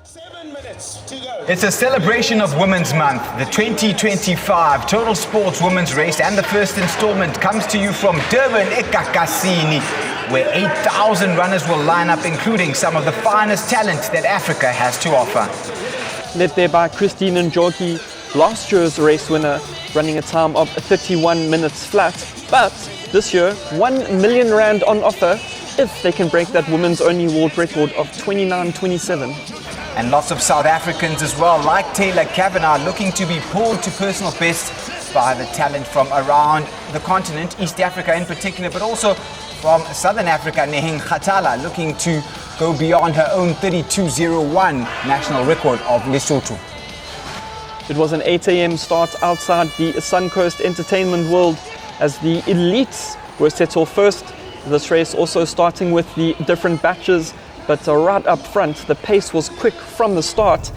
7 minutes to go. It's a celebration of Women's Month, the 2025 Totalsports Women's Race, and the first installment comes to you from Durban, eKakasini, where 8,000 runners will line up, including some of the finest talent that Africa has to offer. Led there by Christine and Jorji, last year's race winner, running a time of 31 minutes flat. But this year, 1 million rand on offer if they can break that women's only world record of 29:27. And lots of South Africans as well, like Taylor Kavanagh, looking to be pulled to personal best by the talent from around the continent, East Africa in particular, but also from Southern Africa, Neheng Kgathala, looking to go beyond her own 32:01 national record of Lesotho. It was an 8 a.m. start outside the Suncoast Entertainment World as the elites were set off first. This race also starting with the different batches, but right up front, the pace was quick from the start.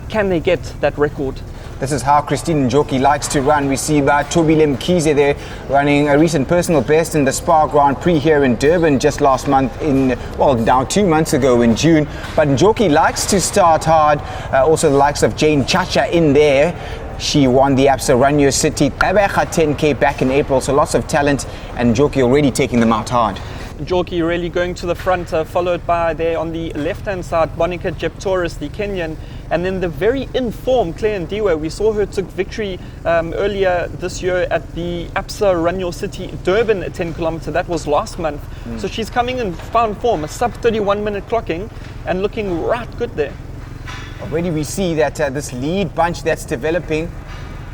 Can they get that record? This is how Christine Njorki likes to run. We see Tobile Mkhize there running a recent personal best in the Spa Grand Prix here in Durban just last month now 2 months ago in June. But Njorki likes to start hard. Also the likes of Jane Chacha in there. She won the Absa Ranyo City Abecha 10K back in April, so lots of talent, and Njorki already taking them out hard. Jorji really going to the front, followed by there on the left-hand side, Monica Jeptoris, the Kenyan, and then the very informed Claire Ndiwe. We saw her took victory earlier this year at the Absa Ranyo City Durban 10 kilometer. That was last month. So she's coming in found form, a sub 31 minute clocking and looking right good there. Already we see that this lead bunch that's developing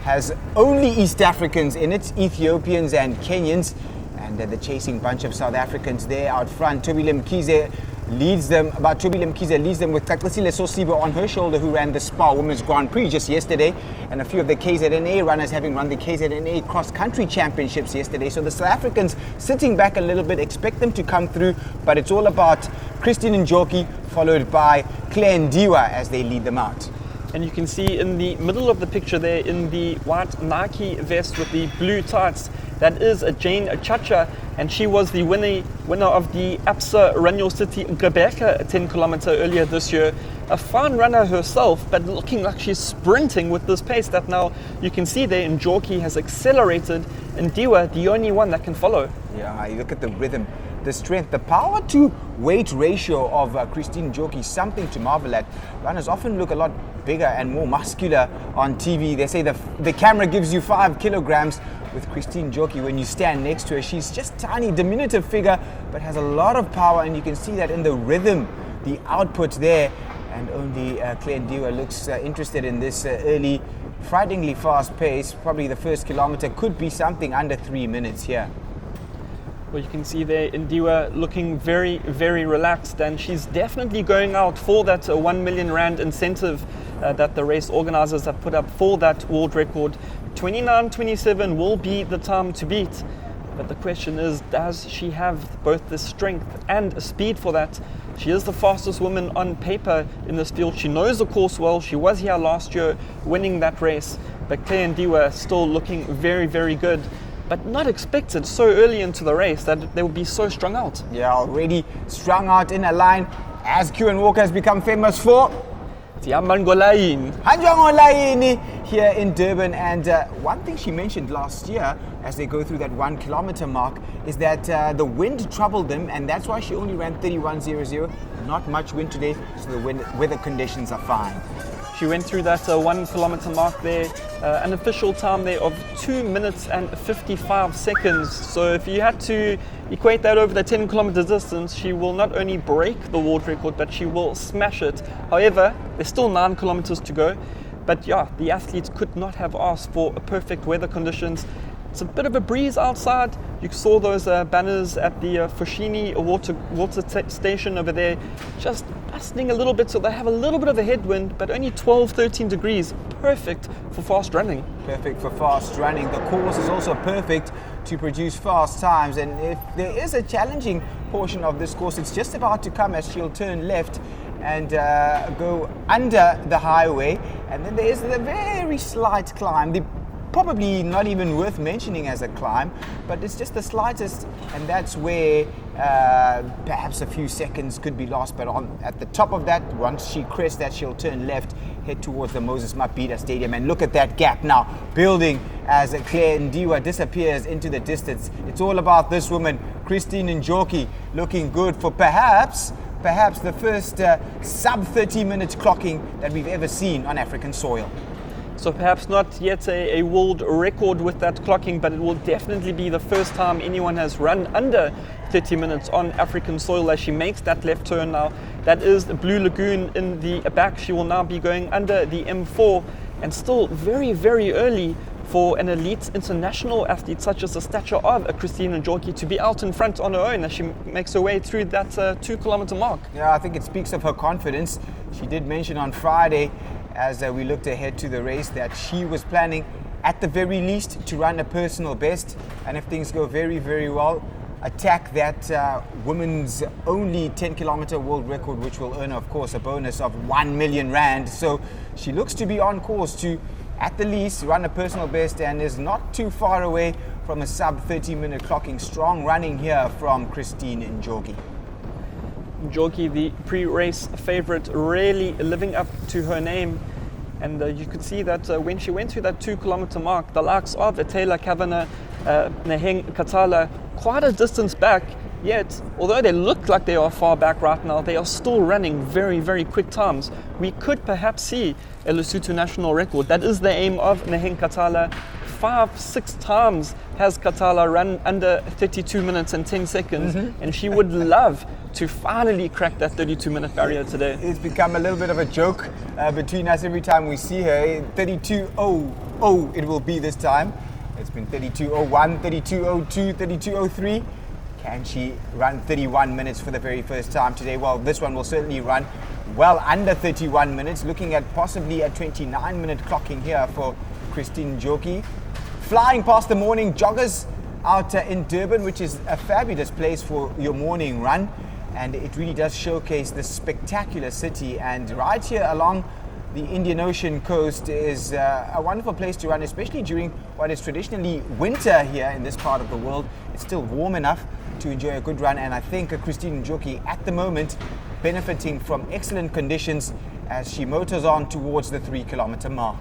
has only East Africans in it, Ethiopians and Kenyans. And the chasing bunch of South Africans there out front. Tobile Mkhize leads them with Takasile Sosibo on her shoulder, who ran the Spa Women's Grand Prix just yesterday, and a few of the KZNA runners having run the KZNA cross-country championships yesterday. So the South Africans sitting back a little bit, expect them to come through, but it's all about Christine Njorki followed by Claire Ndiwe as they lead them out. And you can see in the middle of the picture there, in the white Nike vest with the blue tights, that is a Jane Chacha, and she was the winner of the Absa Ranyo City Gqeberha 10 kilometer earlier this year. A fine runner herself, but looking like she's sprinting with this pace that now you can see there. And Njorki has accelerated, and Ndiwe the only one that can follow. Yeah, you look at the rhythm, the strength, the power to weight ratio of Christine Njorki, something to marvel at. Runners often look a lot bigger and more muscular on TV. They say the camera gives you 5 kilograms. With Christine Njorki, when you stand next to her, she's just tiny, diminutive figure, but has a lot of power, and you can see that in the rhythm, the output there. And only Claire Ndiwe looks interested in this early, frighteningly fast pace. Probably the first kilometer could be something under 3 minutes here. Well, you can see there Ndiwe looking very, very relaxed, and she's definitely going out for that 1 million rand incentive that the race organizers have put up for that world record. 29:27 will be the time to beat. But the question is, does she have both the strength and speed for that? She is the fastest woman on paper in this field. She knows the course well. She was here last year winning that race. But Claire Ndiwe still looking very, very good. But not expected so early into the race that they would be so strung out. Yeah, already strung out in a line, as Q&. Walker has become famous for. Hanjwangolaini here in Durban. And one thing she mentioned last year as they go through that 1 kilometer mark is that the wind troubled them, and that's why she only ran 31:00. Not much wind today, so the weather conditions are fine. She went through that 1 kilometer mark there, an official time there of 2 minutes and 55 seconds. So if you had to equate that over the 10 kilometer distance, she will not only break the world record, but she will smash it. However, there's still 9 kilometers to go. But yeah, the athletes could not have asked for perfect weather conditions. It's a bit of a breeze outside. You saw those banners at the Fushini water station over there, just dusting a little bit, so they have a little bit of a headwind, but only 12-13 degrees. Perfect for fast running. Perfect for fast running. The course is also perfect to produce fast times, and if there is a challenging portion of this course, it's just about to come as she'll turn left and go under the highway, and then there is the very slight climb. The probably not even worth mentioning as a climb, but it's just the slightest, and that's where perhaps a few seconds could be lost. But at the top of that, once she crests that, she'll turn left, head towards the Moses Mabhida Stadium, and look at that gap now building as Claire Ndiwa disappears into the distance. It's all about this woman, Christine Njorki, looking good for perhaps the first sub 30 minutes clocking that we've ever seen on African soil. So perhaps not yet a world record with that clocking, but it will definitely be the first time anyone has run under 30 minutes on African soil as she makes that left turn now. That is the Blue Lagoon in the back. She will now be going under the M4, and still very, very early for an elite international athlete such as the stature of Christine Njorki to be out in front on her own as she makes her way through that 2 kilometer mark. Yeah, I think it speaks of her confidence. She did mention on Friday, as we looked ahead to the race, that she was planning at the very least to run a personal best, and if things go very, very well, attack that women's only 10 kilometer world record, which will earn her, of course, a bonus of 1 million rand. So she looks to be on course to at the least run a personal best, and is not too far away from a sub 30 minute clocking. Strong running here from Christine Njorki. Jorji, the pre-race favourite, really living up to her name. And you could see that when she went through that 2 kilometer mark, the likes of Taylor Kavanagh, Neheng Katala, quite a distance back, yet although they look like they are far back right now, they are still running very, very quick times. We could perhaps see a Lesotho national record. That is the aim of Neheng Katala. 5-6 times has Katala run under 32 minutes and 10 seconds, and she would love to finally crack that 32-minute barrier today. It's become a little bit of a joke between us every time we see her. 32.00 it will be this time. It's been 32.01, 32.02, 32.03. Can she run 31 minutes for the very first time today? Well, this one will certainly run well under 31 minutes, looking at possibly a 29-minute clocking here for Christine Njorki. Flying past the morning joggers out in Durban, which is a fabulous place for your morning run, and it really does showcase this spectacular city. And right here along the Indian Ocean coast is a wonderful place to run, especially during what is traditionally winter here in this part of the world. It's still warm enough to enjoy a good run, and I think Christine Njorki at the moment benefiting from excellent conditions as she motors on towards the 3 kilometer mark.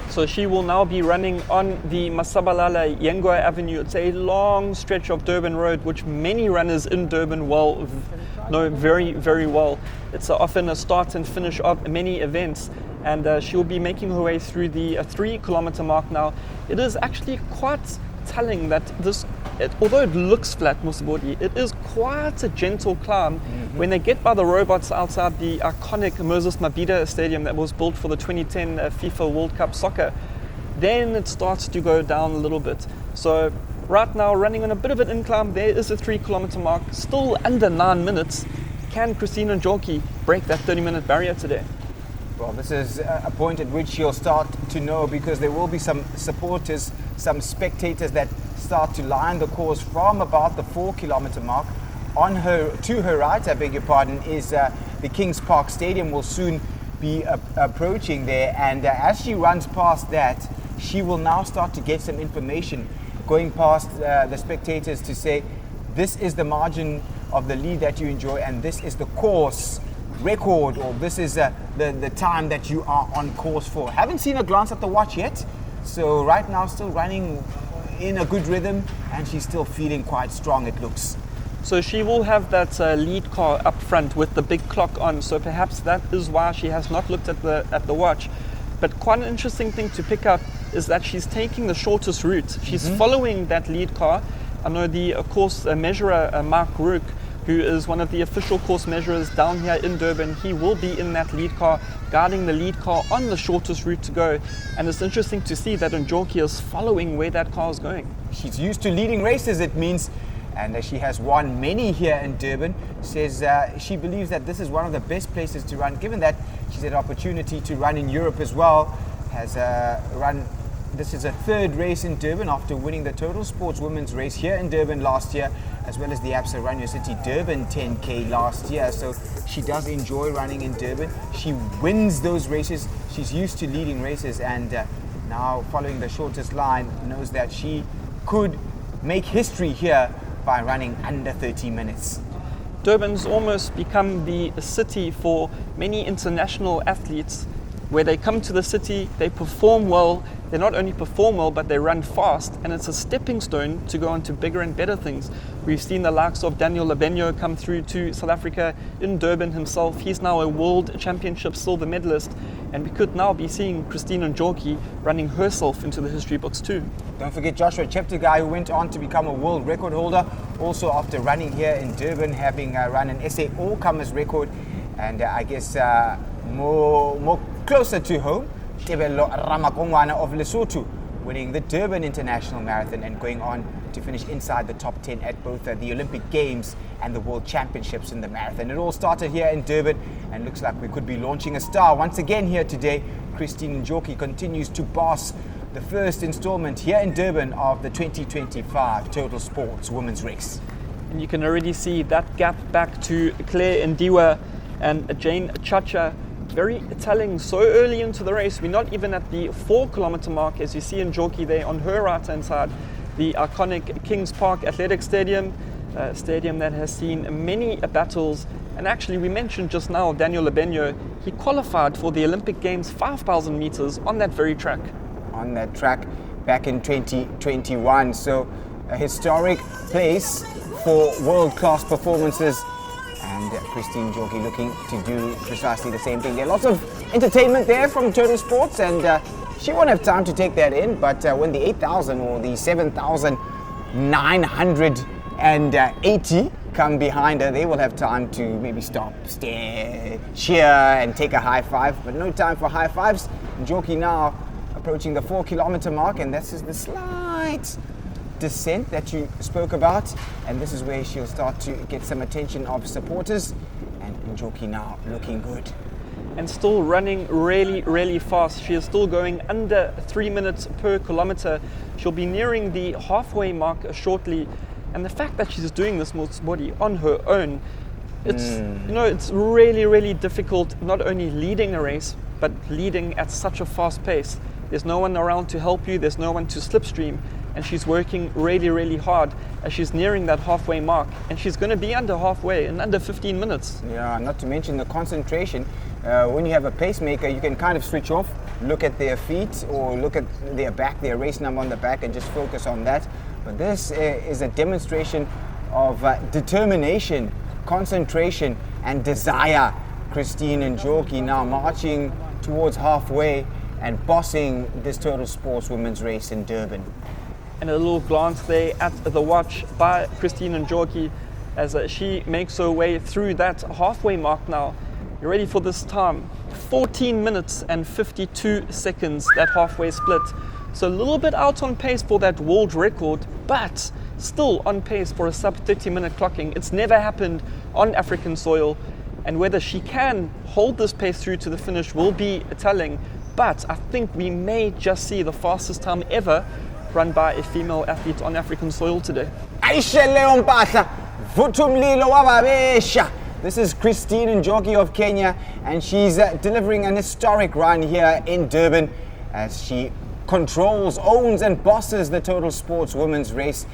So she will now be running on the Masabalala Yengwa Avenue. It's a long stretch of Durban Road, which many runners in Durban know very, very well. It's often a start and finish of many events, and she'll be making her way through the 3 kilometer mark now. It is actually quite telling that although it looks flat, Musabodi, it is quite a gentle climb. When they get by the robots outside the iconic Moses Mabhida Stadium that was built for the 2010 FIFA World Cup soccer, then it starts to go down a little bit. So right now, running on a bit of an incline, there is a 3 kilometer mark, still under 9 minutes. Can Christine Njorki break that 30-minute barrier today? Well, this is a point at which you'll start to know, because there will be some supporters, some spectators that start to line the course from about the 4 kilometer mark. To her right, I beg your pardon, is the Kings Park Stadium. Will soon be approaching there, and as she runs past that, she will now start to get some information going past the spectators to say, this is the margin of the lead that you enjoy, and this is the course record, or this is the time that you are on course for. Haven't seen a glance at the watch yet, so right now still running in a good rhythm, and she's still feeling quite strong, it looks. So she will have that lead car up front with the big clock on, so perhaps that is why she has not looked at the watch. But quite an interesting thing to pick up is that she's taking the shortest route. She's following that lead car. I know the course measurer, Mark Rook, who is one of the official course measurers down here in Durban, he will be in that lead car, guiding the lead car on the shortest route to go. And it's interesting to see that Njorki is following where that car is going. She's used to leading races, it means, and she has won many here in Durban. Says she believes that this is one of the best places to run, given that she's had opportunity to run in Europe as well. Has run, this is a third race in Durban after winning the Totalsports women's race here in Durban last year, as well as the Absa Run Your City Durban 10K last year. So she does enjoy running in Durban. She wins those races. She's used to leading races, and now following the shortest line, knows that she could make history here by running under 30 minutes. Durban's almost become the city for many international athletes, where they come to the city, they perform well. They not only perform well, but they run fast, and it's a stepping stone to go on to bigger and better things. We've seen the likes of Daniel Lebenyo come through to South Africa in Durban himself. He's now a World Championship silver medalist, and we could now be seeing Christine Jorji running herself into the history books too. Don't forget Joshua Cheptegei, who went on to become a world record holder, also after running here in Durban, having run an SA all-comers record, and I guess more closer to home, Tebelo Ramakongwana of Lesotho, winning the Durban International Marathon and going on to finish inside the top 10 at both the Olympic Games and the World Championships in the marathon. It all started here in Durban, and looks like we could be launching a star once again here today. Christine Jorji continues to boss the first installment here in Durban of the 2025 Totalsports Women's Race. And you can already see that gap back to Claire Ndiwa and Jane Chacha. Very telling so early into the race. We're not even at the 4 kilometer mark, as you see in Jorji there on her right hand side, the iconic Kings Park Athletic Stadium, a stadium that has seen many battles. And actually, we mentioned just now Daniel Lebenyo. He qualified for the Olympic Games 5,000 meters on that very track. On that track back in 2021. So a historic place for world-class performances. And Christine Jorji looking to do precisely the same thing. There are lots of entertainment there from Totalsports, and she won't have time to take that in, but when the 8,000 or the 7,980 come behind her, they will have time to maybe stop, stare, cheer and take a high five, but no time for high fives. Jorji now approaching the 4 kilometer mark, and this is the slight descent that you spoke about, and this is where she'll start to get some attention of supporters. And Jorji now looking good and still running really fast. She is still going under 3 minutes per kilometer. She'll be nearing the halfway mark shortly, and the fact that she's doing this body on her own, it's really difficult, not only leading a race but leading at such a fast pace. There's no one around to help you, there's no one to slipstream, and she's working really hard as she's nearing that halfway mark, and she's going to be under halfway in under 15 minutes. Yeah, not to mention the concentration. When you have a pacemaker, you can kind of switch off, look at their feet or look at their back, their race number on the back, and just focus on that. But this is a demonstration of determination, concentration and desire. Christine Jorji now marching towards halfway and bossing this Totalsports women's race in Durban. And a little glance there at the watch by Christine Jorji as she makes her way through that halfway mark now. You ready for this time? 14 minutes and 52 seconds, that halfway split. So a little bit out on pace for that world record, but still on pace for a sub 30-minute clocking. It's never happened on African soil, and whether she can hold this pace through to the finish will be telling. But I think we may just see the fastest time ever run by a female athlete on African soil today. This is Christine Jorji of Kenya, and she's delivering an historic run here in Durban as she controls, owns and bosses the Totalsports women's race.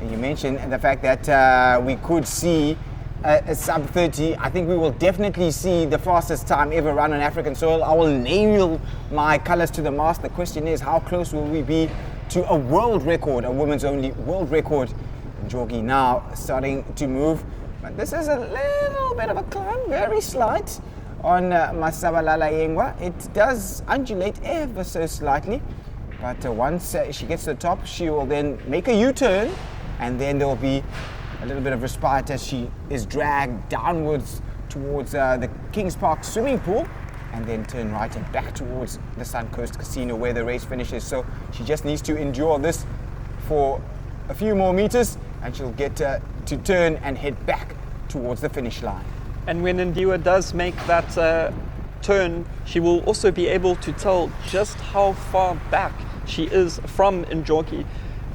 And you mentioned the fact that we could see a sub 30. I think we will definitely see the fastest time ever run on African soil. I will nail my colors to the mast. The question is, how close will we be to a world record, a women's only world record? Jorji now starting to move, but this is a little bit of a climb, very slight on Masabalala Yengwa. It does undulate ever so slightly, but once she gets to the top, she will then make a U-turn, and then there will be a little bit of respite as she is dragged downwards towards the Kings Park swimming pool, and then turn right and back towards the Suncoast Casino where the race finishes. So she just needs to endure this for a few more meters, and she'll get to turn and head back towards the finish line. And when Ndiwa does make that turn, she will also be able to tell just how far back she is from Jorji.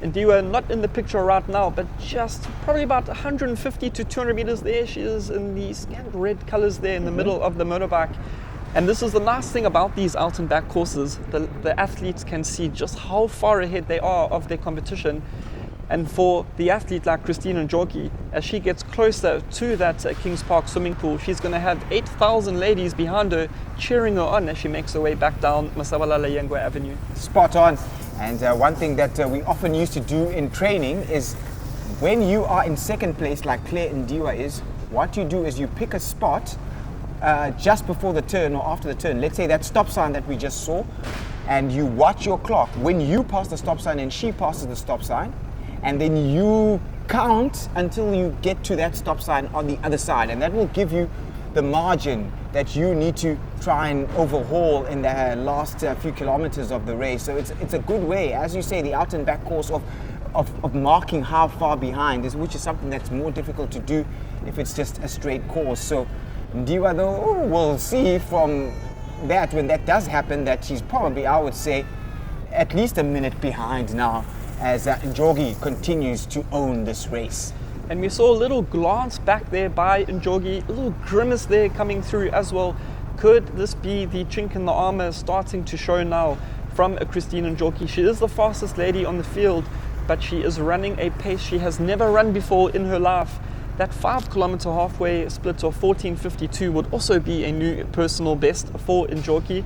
Ndiwa not in the picture right now, but just probably about 150 to 200 meters there. She is in the scant red colors there in the middle of the motorbike. And this is the nice thing about these out and back courses. The athletes can see just how far ahead they are of their competition. And for the athlete like Christine Jorji, as she gets closer to that Kings Park swimming pool, she's going to have 8,000 ladies behind her cheering her on as she makes her way back down Masabalala Yengwe Avenue. Spot on. And one thing that we often used to do in training is when you are in second place, like Claire Ndiwa is, what you do is you pick a spot just before the turn or after the turn. Let's say that stop sign that we just saw, and you watch your clock. When you pass the stop sign and she passes the stop sign, and then you count until you get to that stop sign on the other side, and that will give you the margin that you need to try and overhaul in the last few kilometers of the race. So it's a good way, as you say, the out and back course of marking how far behind is, which is something that's more difficult to do if it's just a straight course. So Ndiwa, though, we'll see from that, when that does happen, that she's probably, I would say, at least a minute behind now, as Jorji continues to own this race. And we saw a little glance back there by Jorji, a little grimace there coming through as well. Could this be the chink in the armor starting to show now from Christine Jorji? She is the fastest lady on the field, but she is running a pace she has never run before in her life. That 5 kilometer halfway split of 14:52 would also be a new personal best for Jorji.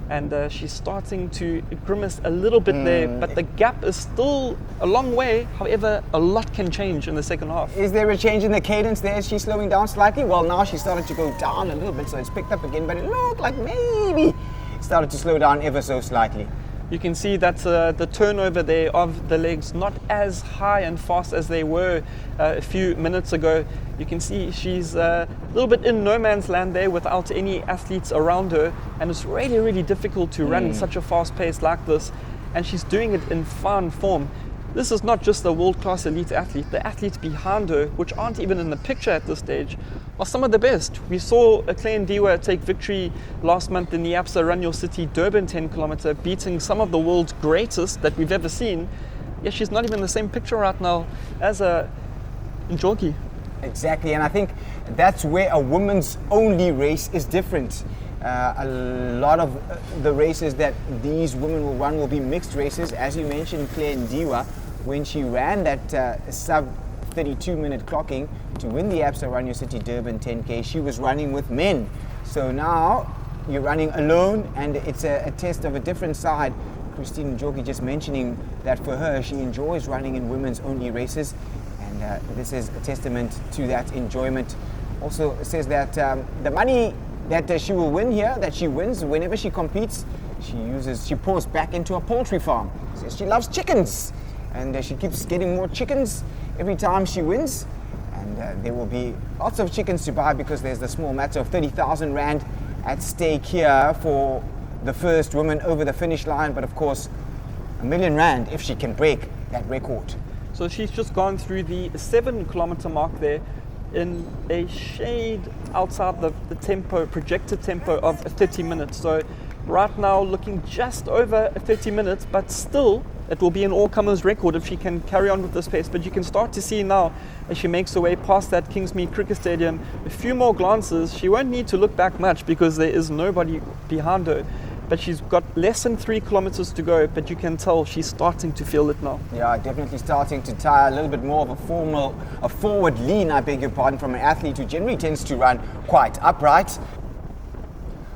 And she's starting to grimace a little bit there, but the gap is still a long way. However, a lot can change in the second half. Is there a change in the cadence there? Is she slowing down slightly? Well, now she started to go down a little bit, so it's picked up again, but it looked like maybe it started to slow down ever so slightly. You can see that the turnover there of the legs not as high and fast as they were a few minutes ago. You can see she's a little bit in no man's land there without any athletes around her, and it's really, really difficult to run such a fast pace like this, and she's doing it in fine form. This is not just a world-class elite athlete. The athletes behind her, which aren't even in the picture at this stage, are some of the best. We saw Claire Ndiwa take victory last month in the ABSA Run Your City Durban 10 kilometer, beating some of the world's greatest that we've ever seen. Yet she's not even in the same picture right now as Jorji. Exactly, and I think that's where a women's only race is different. A lot of the races that these women will run will be mixed races. As you mentioned, Claire Ndiwa, when she ran that sub 32-minute clocking to win the ABSA Run Your City Durban 10K, she was running with men. So now you're running alone, and it's a test of a different side. Christine Jorji just mentioning that for her, she enjoys running in women's only races, and this is a testament to that enjoyment. Also says that the money that she will win here, that she wins whenever she competes, she pours back into a poultry farm. Says she loves chickens, and she keeps getting more chickens every time she wins, and there will be lots of chickens to buy, because there's the small matter of 30,000 rand at stake here for the first woman over the finish line, but of course R1 million if she can break that record. So she's just gone through the 7 kilometer mark there in a shade outside the projected tempo of 30 minutes. So right now looking just over 30 minutes, but still it will be an all-comers record if she can carry on with this pace. But you can start to see now, as she makes her way past that Kingsmead Cricket Stadium, a few more glances. She won't need to look back much because there is nobody behind her. But she's got less than 3 kilometers to go, but you can tell she's starting to feel it now. Yeah, definitely starting to tire a little bit more of a forward lean, I beg your pardon, from an athlete who generally tends to run quite upright.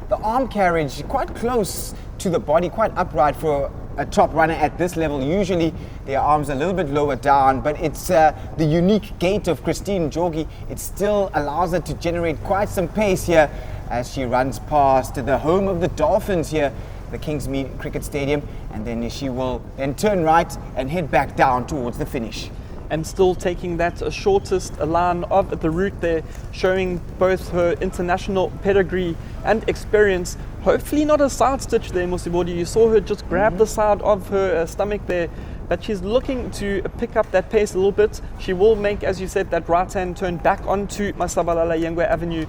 The arm carriage quite close to the body, quite upright for a top runner at this level. Usually their arms are a little bit lower down, but it's the unique gait of Christine Jorji. It still allows her to generate quite some pace here as she runs past the home of the Dolphins here, the Kingsmead Cricket Stadium, and then she will then turn right and head back down towards the finish. And still taking that shortest line of the route there, showing both her international pedigree and experience. Hopefully not a side stitch there, Musibodi. You saw her just grab the side of her stomach there, but she's looking to pick up that pace a little bit. She will make, as you said, that right-hand turn back onto Masabalala Yengwe Avenue.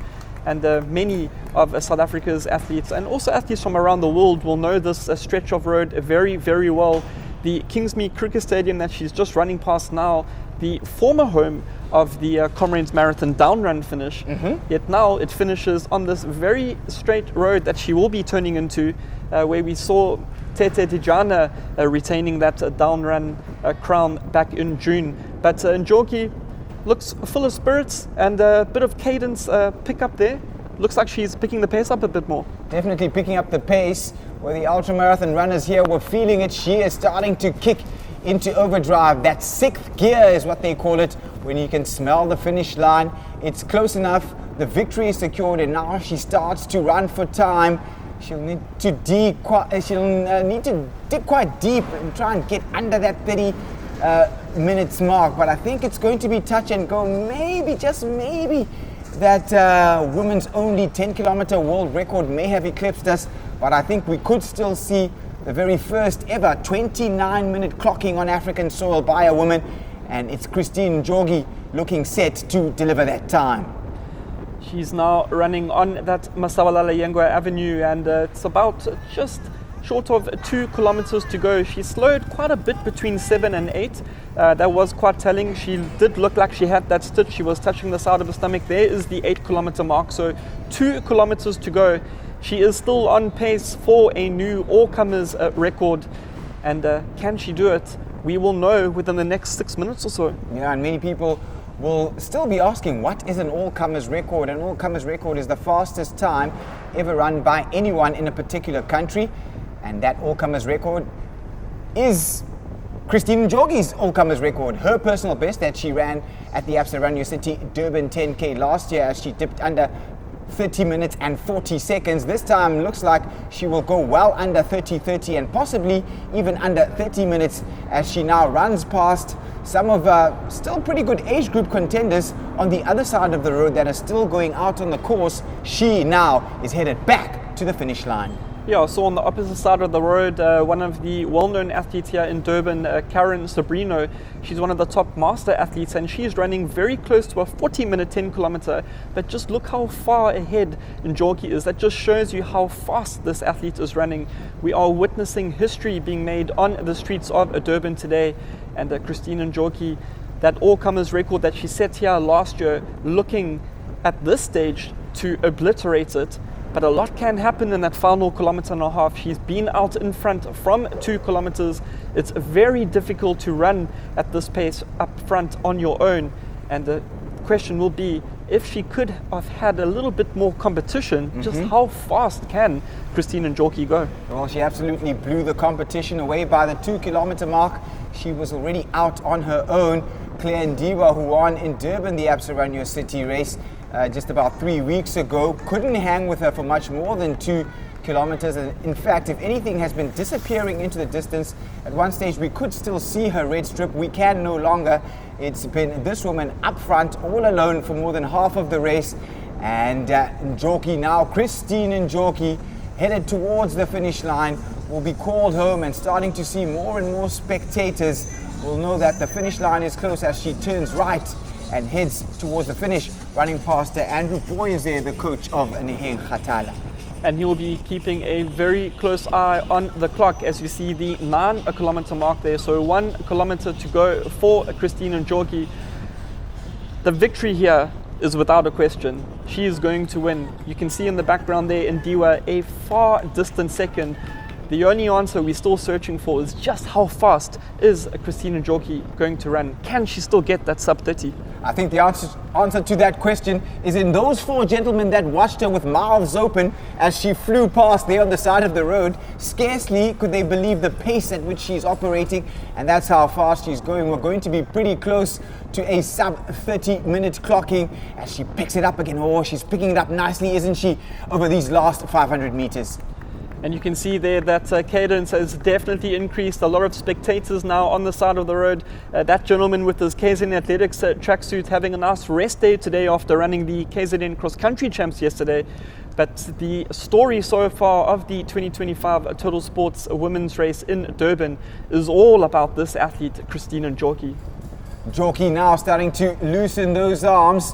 And many of South Africa's athletes, and also athletes from around the world, will know this stretch of road very, very well. the Kingsmead Cricket Stadium that she's just running past now, the former home of the Comrades Marathon down run finish. Yet now it finishes on this very straight road that she will be turning into, where we saw Tete Tijana retaining that down run crown back in June. But Jorji looks full of spirits and a bit of cadence pick up there. Looks like she's picking the pace up a bit more. Definitely picking up the pace. Where the ultramarathon runners here were feeling it, she is starting to kick into overdrive. That sixth gear is what they call it, when you can smell the finish line. It's close enough, the victory is secured, and now she starts to run for time. She'll need to dig quite deep and try and get under that 30 minutes mark. But I think it's going to be touch and go. Maybe, just maybe, that women's only 10-kilometer world record may have eclipsed us. But I think we could still see the very first ever 29-minute clocking on African soil by a woman. And it's Christine Jorji looking set to deliver that time. She's now running on that Masabalala Yengwa Avenue, and it's about just short of 2 kilometers to go. She slowed quite a bit between 7 and 8. That was quite telling. She did look like she had that stitch. She was touching the side of her stomach. There is the 8-kilometer mark. So 2 kilometers to go. She is still on pace for a new all-comers record. And can she do it? We will know within the next 6 minutes or so. Yeah, and many people will still be asking, what is an all-comers record? An all-comers record is the fastest time ever run by anyone in a particular country. And that all-comers record is Christine Jorji's all-comers record. Her personal best that she ran at the Absa Run Your City Durban 10K last year, as she dipped under 30 minutes and 40 seconds. This time looks like she will go well under 30 and possibly even under 30 minutes, as she now runs past some of still pretty good age group contenders on the other side of the road that are still going out on the course. She now is headed back to the finish line. Yeah, so on the opposite side of the road, one of the well-known athletes here in Durban, Karen Sabrino, she's one of the top master athletes, and she's running very close to a 40-minute 10-kilometer. But just look how far ahead Jorji is. That just shows you how fast this athlete is running. We are witnessing history being made on the streets of Durban today. And Christine Jorji, that all-comers record that she set here last year, looking at this stage to obliterate it. But a lot can happen in that final kilometer and a half. She's been out in front from 2 kilometers. It's very difficult to run at this pace up front on your own. And the question will be, if she could have had a little bit more competition, just how fast can Christine Jorji go? Well, she absolutely blew the competition away by the 2-kilometer mark. She was already out on her own. Claire Ndiwa, who won in Durban the Absa Run Your City race just about 3 weeks ago, couldn't hang with her for much more than 2 kilometers. And in fact, if anything, has been disappearing into the distance. At one stage, we could still see her red strip. We can no longer. It's been this woman up front all alone for more than half of the race. And Jorji now, Christine Jorji, headed towards the finish line, will be called home, and starting to see more and more spectators will know that the finish line is close as she turns right and heads towards the finish, running past Andrew Boy is there, the coach of Neheng Khatala. And he'll be keeping a very close eye on the clock as you see the 9-kilometer mark there. So 1 kilometer to go for Christine Jorji. The victory here is without a question. She is going to win. You can see in the background there Ndiwa, a far distant second. The only answer we're still searching for is just how fast is Christine Jorji going to run? Can she still get that sub 30? I think the answer to that question is in those 4 gentlemen that watched her with mouths open as she flew past there on the side of the road. Scarcely could they believe the pace at which she's operating, and that's how fast she's going. We're going to be pretty close to a sub 30-minute clocking as she picks it up again. Oh, she's picking it up nicely, isn't she, over these last 500 meters. And you can see there that cadence has definitely increased. A lot of spectators now on the side of the road. That gentleman with his KZN Athletics tracksuit having a nice rest day today after running the KZN Cross Country Champs yesterday. But the story so far of the 2025 Totalsports women's race in Durban is all about this athlete, Christine Jorji. Jorji now starting to loosen those arms.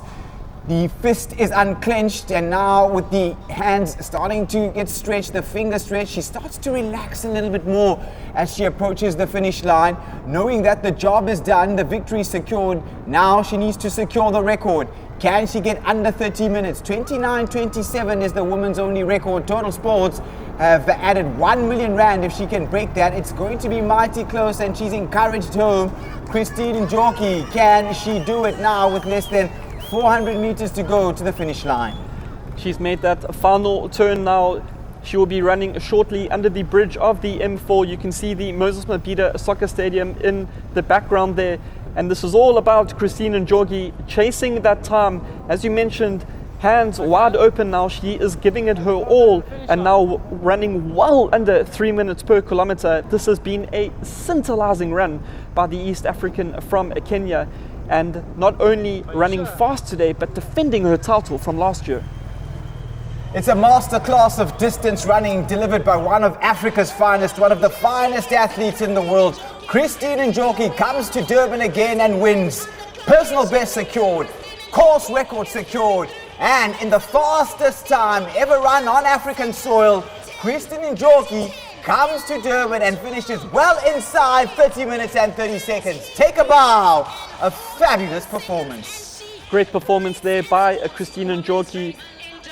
The fist is unclenched, and now with the hands starting to get stretched, the finger stretched, she starts to relax a little bit more as she approaches the finish line, knowing that the job is done, the victory is secured. Now she needs to secure the record. Can she get under 30 minutes? 29:27 is the women's only record. Total Sports have added 1 million rand if she can break that. It's going to be mighty close, and she's encouraged home. Christine Jorji, can she do it now with less than 400 meters to go to the finish line? She's made that final turn now. She will be running shortly under the bridge of the M4. You can see the Moses Mabhida Soccer Stadium in the background there. And this is all about Christine Jorji chasing that time. As you mentioned, hands wide open now. She is giving it her all and now running well under 3 minutes per kilometer. This has been a scintillating run by the East African from Kenya. And not only running fast today, but defending her title from last year. It's a masterclass of distance running delivered by one of Africa's finest, one of the finest athletes in the world. Christine Jorji comes to Durban again and wins. Personal best secured, course record secured, and in the fastest time ever run on African soil, Christine Jorji comes to Durban and finishes well inside 30 minutes and 30 seconds. Take a bow. A fabulous performance. Great performance there by Christine Jorji,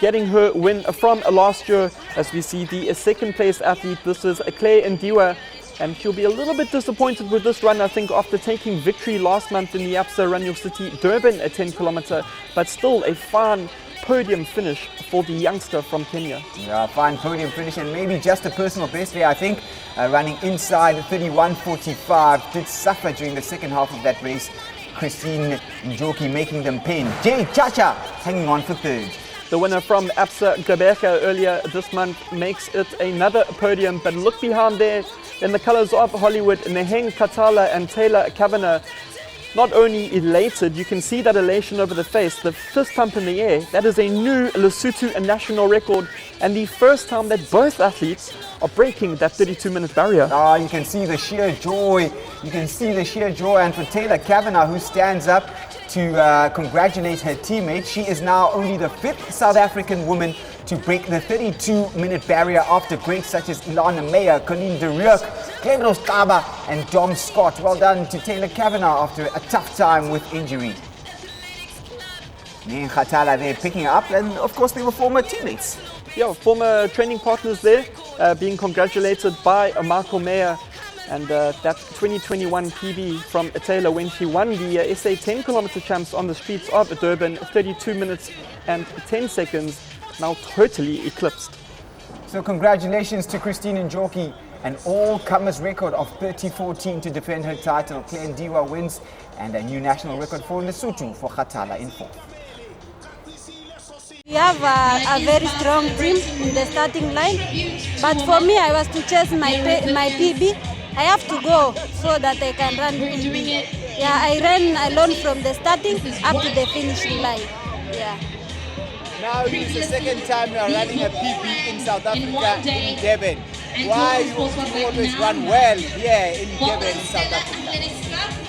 getting her win from last year. As we see the second place athlete, this is Claire Ndiwa, and she'll be a little bit disappointed with this run, I think, after taking victory last month in the Absa Run Your City Durban at 10 kilometer, but still a fine podium finish for the youngster from Kenya. Yeah, fine podium finish, and maybe just a personal best there, I think, running inside 31:45. Did suffer during the second half of that race. Christine Jorji making them pin. Jay Chacha hanging on for third. The winner from Absa Gqeberha earlier this month makes it another podium, but look behind there in the colors of Hollywood, Neheng Katala and Taylor Kavanagh. Not only elated, you can see that elation over the face, the fist pump in the air. That is a new Lesotho national record, and the first time that both athletes are breaking that 32-minute barrier. You can see the sheer joy. You can see the sheer joy. And for Taylor Kavanagh, who stands up to congratulate her teammate, she is now only the 5th South African woman to break the 32-minute barrier after greats such as Ilana Meyer, Colleen de Reuck, Glenros Kaba and Dom Scott. Well done to Taylor Kavanagh after a tough time with injury. Neheng Katala there picking up, and of course they were former teammates. Yeah, former training partners there, being congratulated by Michael Meyer. And that 2021 PB from Taylor when she won the SA 10 kilometer champs on the streets of Durban, 32 minutes and 10 seconds, now totally eclipsed. So congratulations to Christine Jorji, an all-comers record of 30:14 to defend her title. Claire Ndiwa wins, and a new national record for Lesotho for Katala in 4th. We have a very strong team in the starting line, but for me, I was to chase my PB. I have to go so that I can run PB. Yeah, I ran alone from the starting up to the finishing line. Yeah. Now it's the second time you are running a PB in South Africa in Durban. Why you always run well here in Durban in South Africa?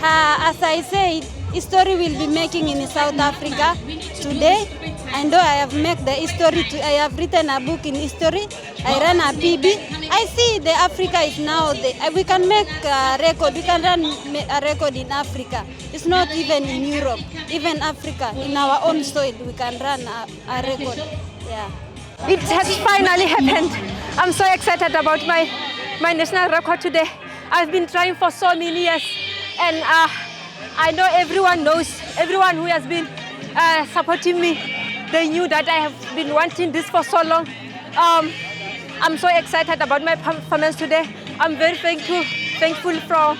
As I said, history will be making in South Africa today. I know I have made the history. I have written a book in history. I ran a PB. I see the Africa is now. We can make a record. We can run a record in Africa. It's not even in Europe. Even Africa, in our own soil, we can run a record. Yeah. It has finally happened. I'm so excited about my national record today. I've been trying for so many years, and I know everyone who has been supporting me. They knew that I have been wanting this for so long. I'm so excited about my performance today. I'm very thankful for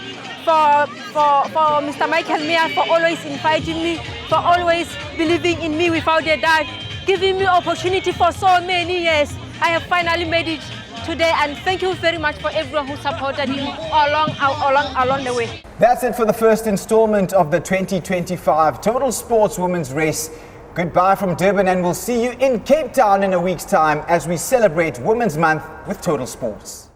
Mr. Michael Meyer for always inviting me, for always believing in me without a doubt, giving me opportunity for so many years. I have finally made it today, and thank you very much for everyone who supported me along the way. That's it for the first installment of the 2025 Total Sports Women's Race. Goodbye from Durban, and we'll see you in Cape Town in a week's time as we celebrate Women's Month with Total Sports.